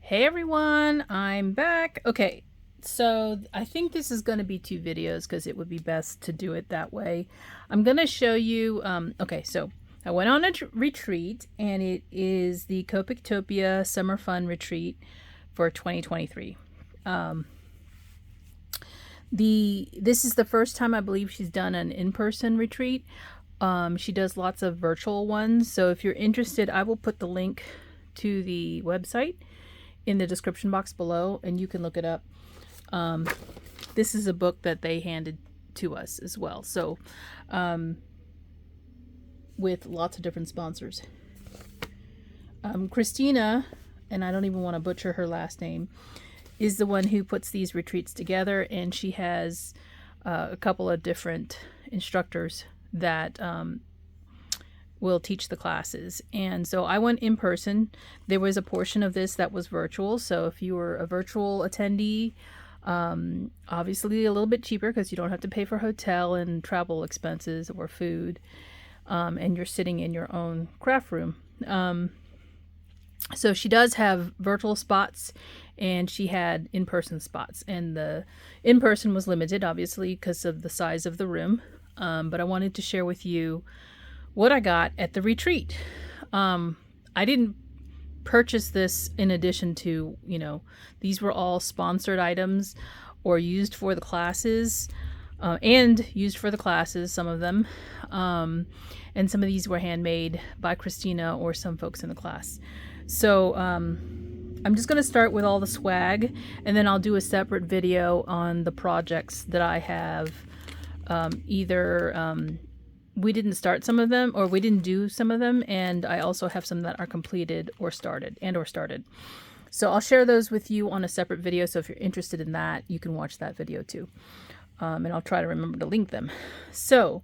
Hey everyone, I'm back. Okay, so I think this is going to be two videos because it would be best to do it that way. I'm going to show you, okay, so I went on a retreat and it is the Copictopia Summer Fun Retreat for 2023. This is the first time I believe she's done an in-person retreat. She does lots of virtual ones, so if you're interested, I will put the link to the website in the description box below and you can look it up. This is a book that they handed to us as well, so with lots of different sponsors. Christina, and I don't even want to butcher her last name, is the one who puts these retreats together, and she has a couple of different instructors that will teach the classes. And so I went in person. There was a portion of this that was virtual, so if you were a virtual attendee, obviously a little bit cheaper because you don't have to pay for hotel and travel expenses or food, and you're sitting in your own craft room. So she does have virtual spots and she had in-person spots, and the in-person was limited obviously because of the size of the room, but I wanted to share with you what I got at the retreat. I didn't purchase this in addition to, these were all sponsored items or used for the classes, and used for the classes, some of them. And some of these were handmade by Christina or some folks in the class. So I'm just going to start with all the swag, and then I'll do a separate video on the projects that I have. Either we didn't start some of them or we didn't do some of them, and I also have some that are completed or started. So I'll share those with you on a separate video, so if you're interested in that, you can watch that video too. And I'll try to remember to link them. So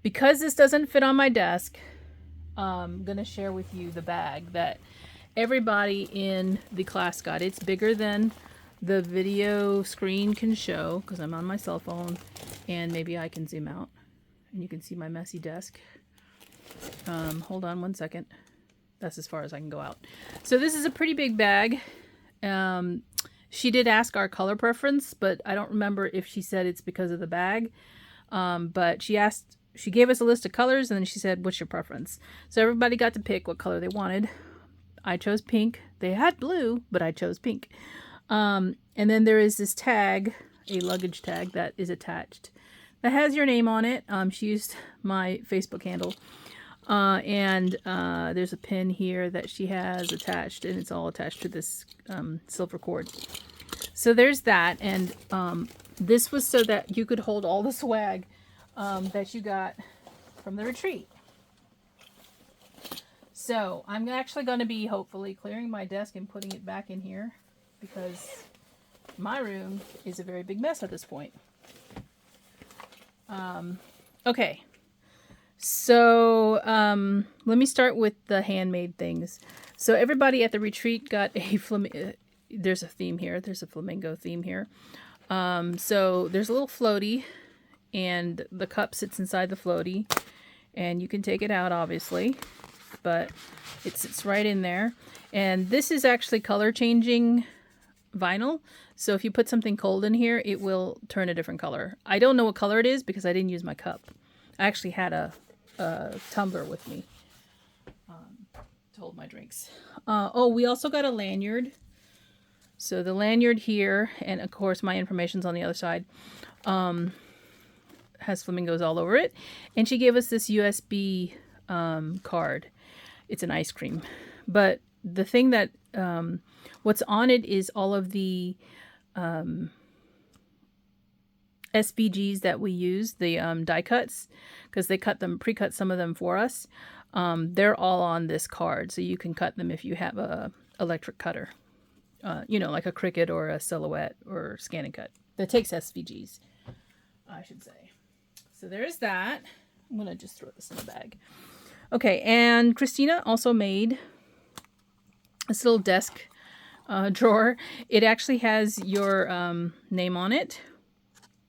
because this doesn't fit on my desk, I'm going to share with you the bag that everybody in the class got. It's bigger than the video screen can show because I'm on my cell phone, and maybe I can zoom out and you can see my messy desk. Hold on one second. That's as far as I can go out. So this is a pretty big bag. She did ask our color preference, but I don't remember if she said it's because of the bag. But she gave us a list of colors, and then she said, what's your preference? So everybody got to pick what color they wanted. I chose pink. They had blue, but I chose pink. And then there is this tag, a luggage tag that is attached that has your name on it. She used my Facebook handle. And there's a pin here that she has attached, and it's all attached to this silver cord. So there's that, and this was so that you could hold all the swag that you got from the retreat. So I'm actually going to be hopefully clearing my desk and putting it back in here because my room is a very big mess at this point. Okay. So let me start with the handmade things. So everybody at the retreat got a there's a theme here. There's a flamingo theme here. So there's a little floaty, and the cup sits inside the floaty, and you can take it out obviously, but it sits right in there. And this is actually color changing vinyl. So if you put something cold in here, it will turn a different color. I don't know what color it is because I didn't use my cup. I actually had a tumbler with me to hold my drinks. Oh, we also got a lanyard. So the lanyard here, and of course my information's on the other side, has flamingos all over it. And she gave us this USB card. It's an ice cream. But the thing that, what's on it is all of the SVGs that we use, the die cuts, because they pre-cut some of them for us. They're all on this card, so you can cut them if you have a electric cutter, like a Cricut or a Silhouette or Scan and Cut that takes SVGs, I should say. So there's that. I'm gonna just throw this in the bag. Okay, and Christina also made this little desk drawer. It actually has your name on it.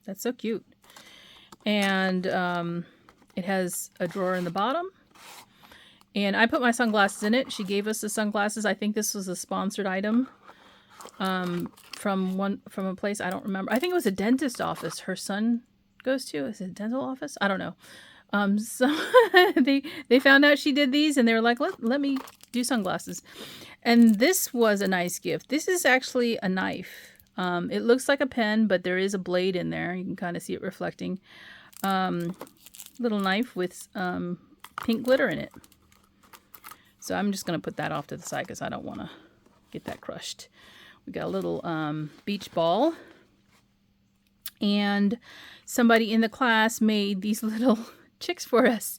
That's so cute. And it has a drawer in the bottom, And I put my sunglasses in it. She gave us the sunglasses. I think this was a sponsored item from a place. I don't remember. I think it was a dentist office her son goes to. Is it a dental office? I don't know. So they found out she did these and they were like, let me do sunglasses. And this was a nice gift. This is actually a knife. It looks like a pen, but there is a blade in there. You can kind of see it reflecting. Little knife with pink glitter in it. So I'm just going to put that off to the side because I don't want to get that crushed. We got a little beach ball. And somebody in the class made these little chicks for us.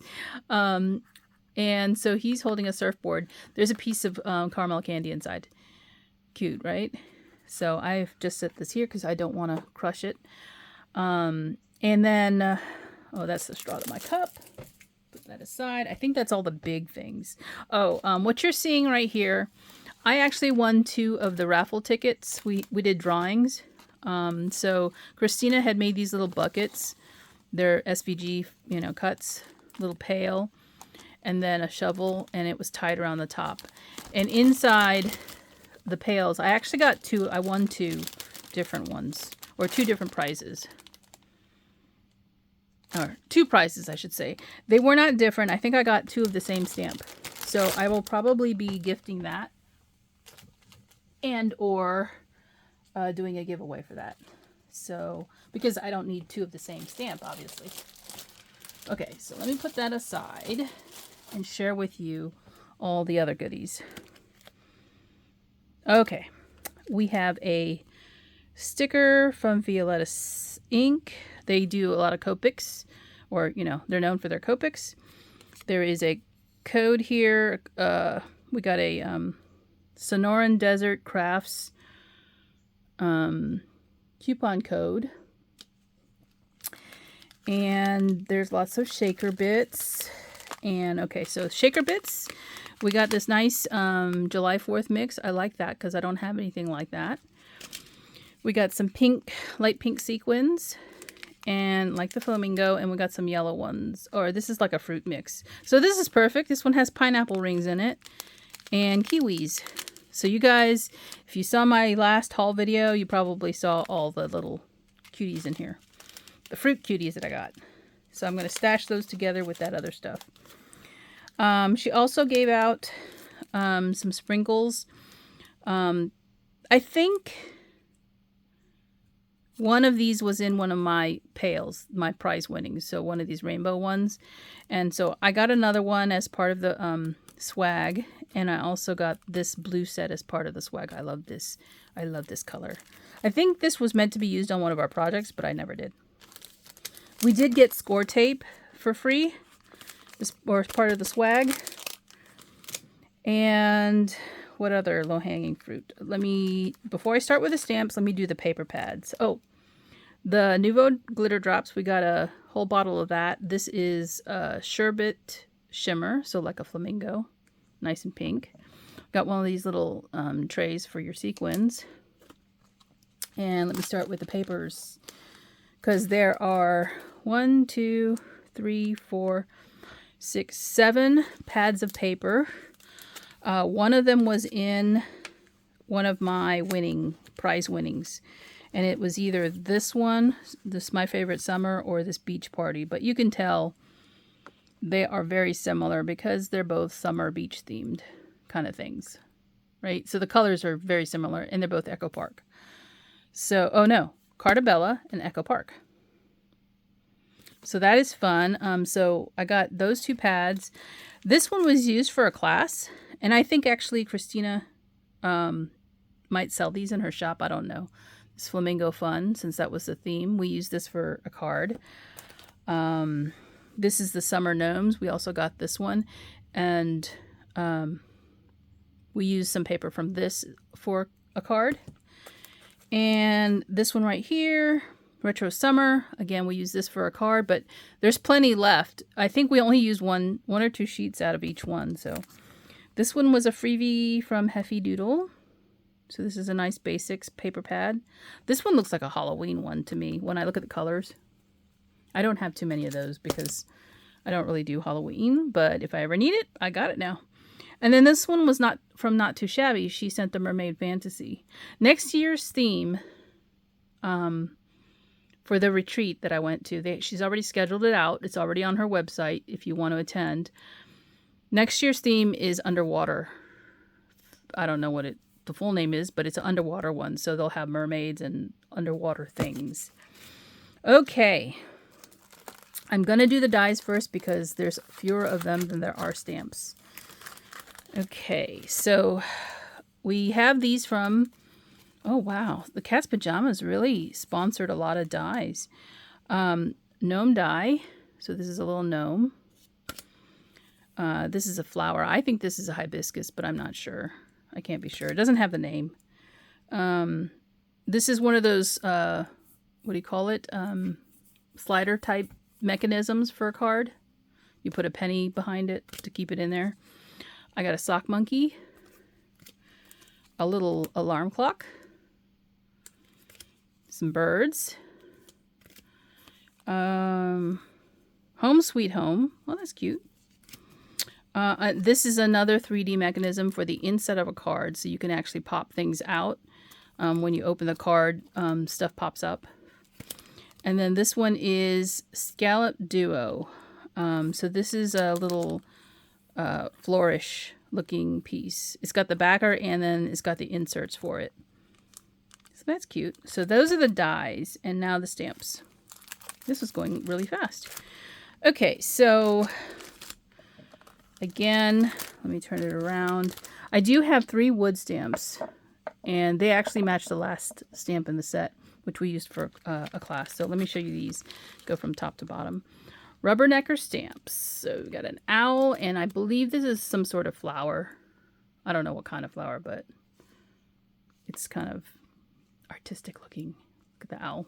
And so he's holding a surfboard. There's a piece of caramel candy inside. Cute, right? So I've just set this here because I don't want to crush it. And then, oh, that's the straw to my cup. Put that aside. I think that's all the big things. Oh, what you're seeing right here, I actually won 2 of the raffle tickets. We did drawings. So Christina had made these little buckets. They're SVG, cuts, little pail, and then a shovel, and it was tied around the top. And inside the pails, I actually got 2. I won 2 different ones, or 2 different prizes. Or 2 prizes, I should say. They were not different. I think I got 2 of the same stamp. So I will probably be gifting that and or doing a giveaway for that. So, because I don't need 2 of the same stamp, obviously. Okay, so let me put that aside and share with you all the other goodies. Okay, we have a sticker from Violetta Ink. They do a lot of Copics, or, they're known for their Copics. There is a code here. We got a Sonoran Desert Crafts coupon code. And there's lots of shaker bits. And okay, so shaker bits, we got this nice July 4th mix. I like that because I don't have anything like that. We got some pink, light pink sequins, and like the flamingo, and we got some yellow ones. Or this is like a fruit mix. So this is perfect. This one has pineapple rings in it and kiwis. So you guys, if you saw my last haul video, you probably saw all the little cuties in here. The fruit cuties that I got. So I'm going to stash those together with that other stuff. She also gave out some sprinkles. I think one of these was in one of my pails, my prize winnings. So one of these rainbow ones. And so I got another one as part of the swag. And I also got this blue set as part of the swag. I love this. I love this color. I think this was meant to be used on one of our projects, but I never did. We did get score tape for free, or as part of the swag. And what other low-hanging fruit? Before I start with the stamps, let me do the paper pads. Oh, the Nuvo glitter drops. We got a whole bottle of that. This is Sherbet Shimmer, so like a flamingo, nice and pink. Got one of these little trays for your sequins. And let me start with the papers, because there are 1, 2, 3, 4, 6, 7 pads of paper. One of them was in one of my prize winnings. And it was either this one, this My Favorite Summer, or this Beach Party. But you can tell they are very similar because they're both summer beach themed kind of things. Right? So the colors are very similar, and they're both Echo Park. So, oh no, Carta Bella and Echo Park. So that is fun. So I got those 2 pads. This one was used for a class, and I think actually Christina might sell these in her shop. I don't know. It's Flamingo Fun, since that was the theme. We used this for a card. This is the Summer Gnomes. We also got this one, and we used some paper from this for a card. And this one right here, Retro Summer. Again, we use this for a card, but there's plenty left. I think we only used one or 2 sheets out of each one. So this one was a freebie from Heffy Doodle. So this is a nice basics paper pad. This one looks like a Halloween one to me when I look at the colors. I don't have too many of those because I don't really do Halloween, but if I ever need it, I got it now. And then this one was not from Not Too Shabby. She sent the Mermaid Fantasy. Next year's theme for the retreat that I went to, she's already scheduled it out. It's already on her website if you want to attend. Next year's theme is underwater. I don't know what the full name is, but it's an underwater one. So they'll have mermaids and underwater things. Okay. I'm going to do the dies first because there's fewer of them than there are stamps. Okay, so we have these from, oh wow, the Cat's Pajamas really sponsored a lot of dies. Gnome die, so this is a little gnome. This is a flower. I think this is a hibiscus, but I'm not sure. I can't be sure. It doesn't have the name. This is one of those, what do you call it? Slider type mechanisms for a card. You put a penny behind it to keep it in there. I got a sock monkey, a little alarm clock, some birds, Home Sweet Home. Well, that's cute. This is another 3D mechanism for the inside of a card, so you can actually pop things out. When you open the card, stuff pops up. And then this one is Scallop Duo. So this is a little flourish looking piece. It's got the backer and then it's got the inserts for it. So that's cute. So those are the dies and now the stamps. This is going really fast. Okay, so again, let me turn it around. I do have 3 wood stamps and they actually match the last stamp in the set, which we used for a class. So let me show you these. Go from top to bottom. Rubbernecker stamps. So we got an owl, and I believe this is some sort of flower. I don't know what kind of flower, but it's kind of artistic looking. Look at the owl.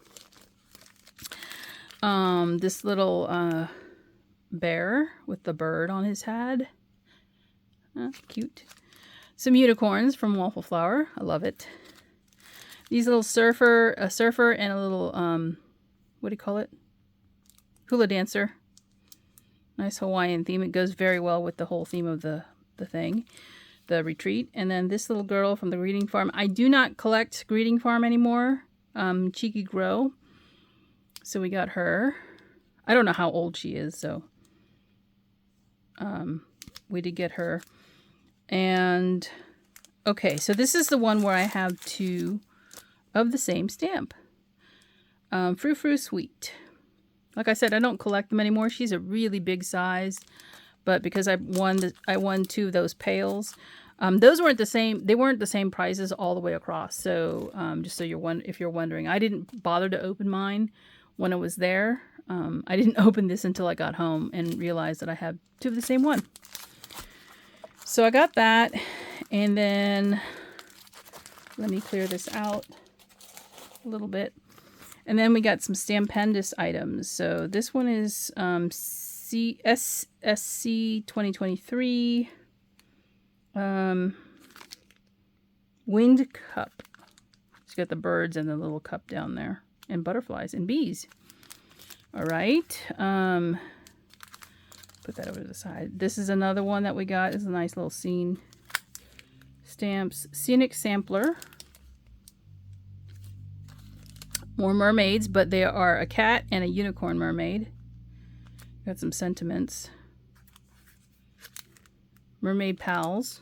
This little bear with the bird on his head. Cute. Some unicorns from Waffle Flower. I love it. These little a surfer and a little, what do you call it? Hula dancer. Nice Hawaiian theme. It goes very well with the whole theme of the thing, the retreat. And then this little girl from the Greeting Farm. I do not collect Greeting Farm anymore. Cheeky Grow. So we got her. I don't know how old she is, so we did get her. And okay, so this is the one where I have 2 of the same stamp. Frou Frou Sweet. Like I said, I don't collect them anymore. She's a really big size, but because I won 2 of those pails. Those weren't the same. They weren't the same prices all the way across. So just so if you're wondering, I didn't bother to open mine when it was there. I didn't open this until I got home and realized that I had 2 of the same one. So I got that, and then let me clear this out a little bit. And then we got some Stampendous items. So this one is SSC 2023 Winged Cup. It's got the birds and the little cup down there, and butterflies and bees. All right. Put that over to the side. This is another one that we got. It's a nice little scene. Stamps. Scenic Sampler. More mermaids, but they are a cat and a unicorn mermaid. Got some sentiments. Mermaid Pals.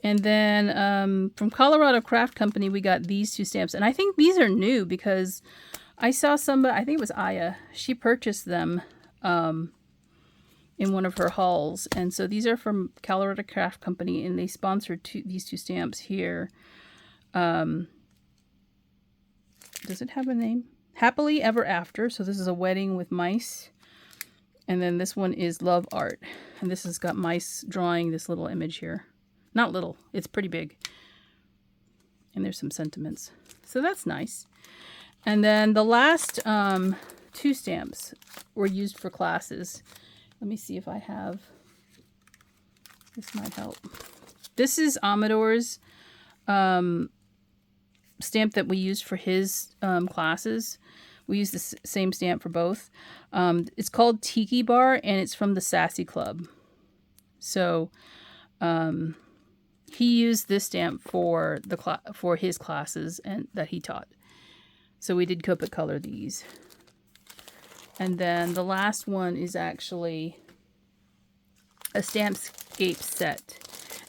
And then from Colorado Craft Company, we got these 2 stamps. And I think these are new because I saw somebody, I think it was Aya, she purchased them in one of her hauls. And so these are from Colorado Craft Company, and they sponsored these 2 stamps here. Does it have a name? Happily Ever After. So this is a wedding with mice. And then this one is Love Art. And this has got mice drawing this little image here. Not little. It's pretty big. And there's some sentiments. So that's nice. And then the last 2 stamps were used for classes. Let me see if I have... This might help. This is Amador's stamp that we used for his classes. We use the same stamp for both. It's called Tiki Bar, and it's from the Sassy Club. So he used this stamp for his classes and that he taught. So we did Copic color these. And then the last one is actually a Stampscape set.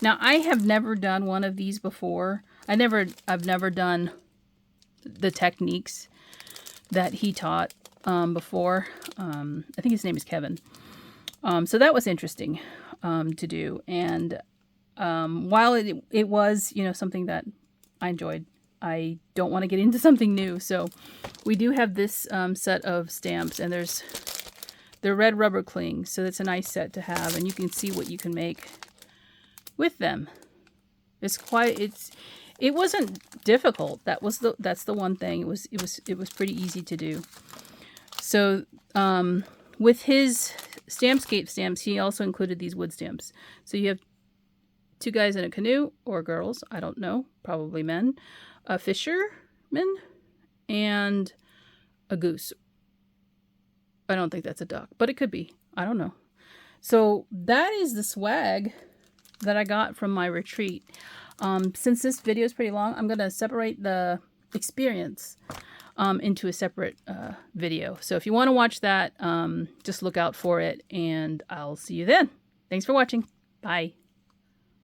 Now, I have never done one of these before. I've never done the techniques that he taught before. I think his name is Kevin. So that was interesting to do. And while it was, you know, something that I enjoyed, I don't want to get into something new. So we do have this set of stamps, and they're red rubber cling. So it's a nice set to have, and you can see what you can make with them. It wasn't difficult. That's the one thing. It was pretty easy to do. So with his Stampscape stamps, he also included these wood stamps. So you have 2 guys in a canoe, or girls, I don't know, probably men, a fisherman, and a goose. I don't think that's a duck, but it could be. I don't know. So that is the swag that I got from my retreat. Since this video is pretty long, I'm going to separate the experience into a separate video. So if you want to watch that, just look out for it, and I'll see you then. Thanks for watching. Bye.